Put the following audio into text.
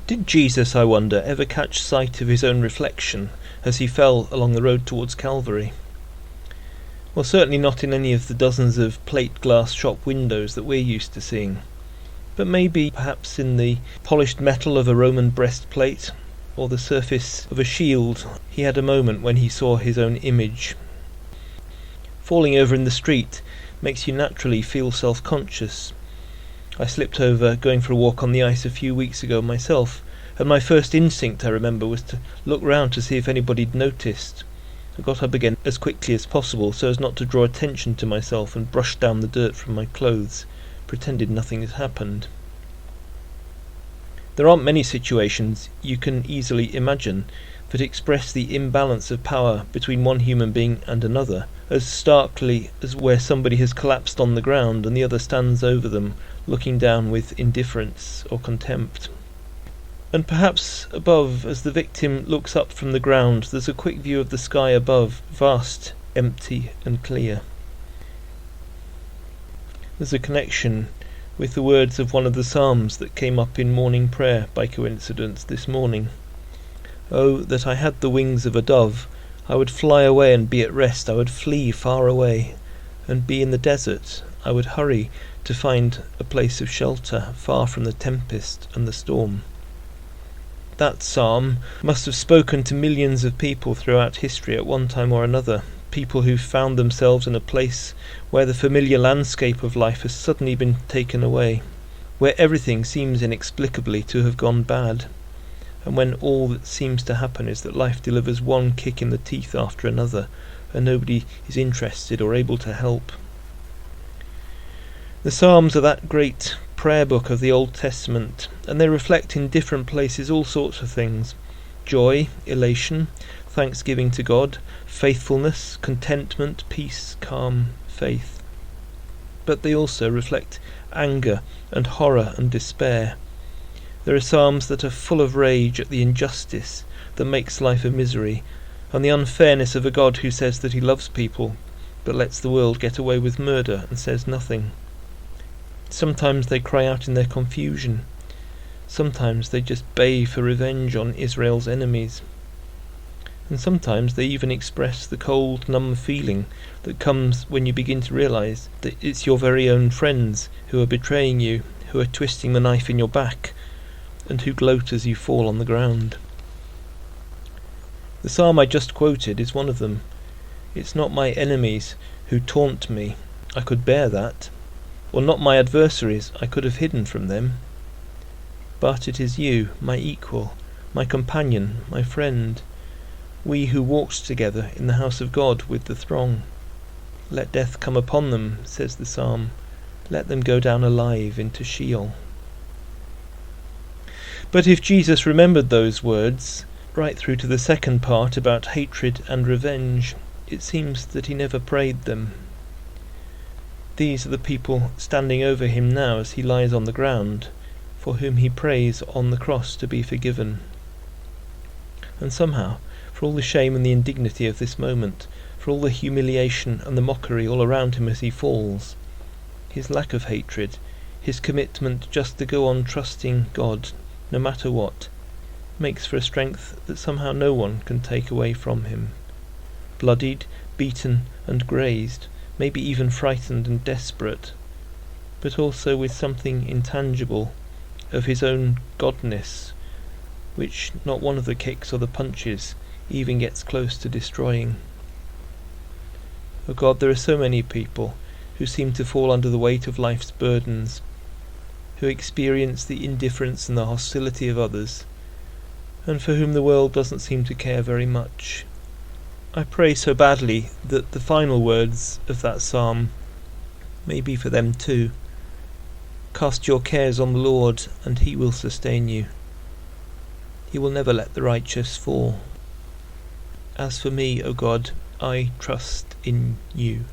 Did Jesus, I wonder, ever catch sight of his own reflection as he fell along the road towards Calvary? Well, certainly not in any of the dozens of plate glass shop windows that we're used to seeing, but maybe perhaps in the polished metal of a Roman breastplate or the surface of a shield. He had a moment when he saw his own image. Falling over in the street makes you naturally feel self-conscious. I slipped over going for a walk on the ice a few weeks ago myself, and my first instinct, I remember, was to look round to see if anybody'd noticed. I got up again as quickly as possible so as not to draw attention to myself and brushed down the dirt from my clothes, pretended nothing had happened. There aren't many situations you can easily imagine that express the imbalance of power between one human being and another as starkly as where somebody has collapsed on the ground and the other stands over them, looking down with indifference or contempt. And perhaps above, as the victim looks up from the ground, there's a quick view of the sky above, vast, empty and clear. There's a connection with the words of one of the Psalms that came up in morning prayer by coincidence this morning. Oh, that I had the wings of a dove, I would fly away and be at rest, I would flee far away and be in the desert, I would hurry to find a place of shelter, far from the tempest and the storm. That psalm must have spoken to millions of people throughout history at one time or another, people who found themselves in a place where the familiar landscape of life has suddenly been taken away, where everything seems inexplicably to have gone bad, and when all that seems to happen is that life delivers one kick in the teeth after another, and nobody is interested or able to help. The Psalms are that great prayer book of the Old Testament, and they reflect in different places all sorts of things: joy, elation, thanksgiving to God, faithfulness, contentment, peace, calm, faith. But they also reflect anger and horror and despair. There are psalms that are full of rage at the injustice that makes life a misery, and the unfairness of a God who says that he loves people, but lets the world get away with murder and says nothing. Sometimes they cry out in their confusion. Sometimes they just bay for revenge on Israel's enemies. And sometimes they even express the cold, numb feeling that comes when you begin to realise that it's your very own friends who are betraying you, who are twisting the knife in your back, and who gloat as you fall on the ground. The psalm I just quoted is one of them. It's not my enemies who taunt me, I could bear that, or not my adversaries, I could have hidden from them. But it is you, my equal, my companion, my friend, we who walked together in the house of God with the throng. Let death come upon them, says the psalm, let them go down alive into Sheol. But if Jesus remembered those words, right through to the second part about hatred and revenge, it seems that he never prayed them. These are the people standing over him now as he lies on the ground, for whom he prays on the cross to be forgiven. And somehow, for all the shame and the indignity of this moment, for all the humiliation and the mockery all around him as he falls, his lack of hatred, his commitment just to go on trusting God, no matter what, makes for a strength that somehow no one can take away from him. Bloodied, beaten and grazed, maybe even frightened and desperate, but also with something intangible of his own godness, which not one of the kicks or the punches even gets close to destroying. Oh God, there are so many people who seem to fall under the weight of life's burdens, who experience the indifference and the hostility of others, and for whom the world doesn't seem to care very much. I pray so badly that the final words of that psalm may be for them too. Cast your cares on the Lord, and he will sustain you. He will never let the righteous fall. As for me, O God, I trust in you.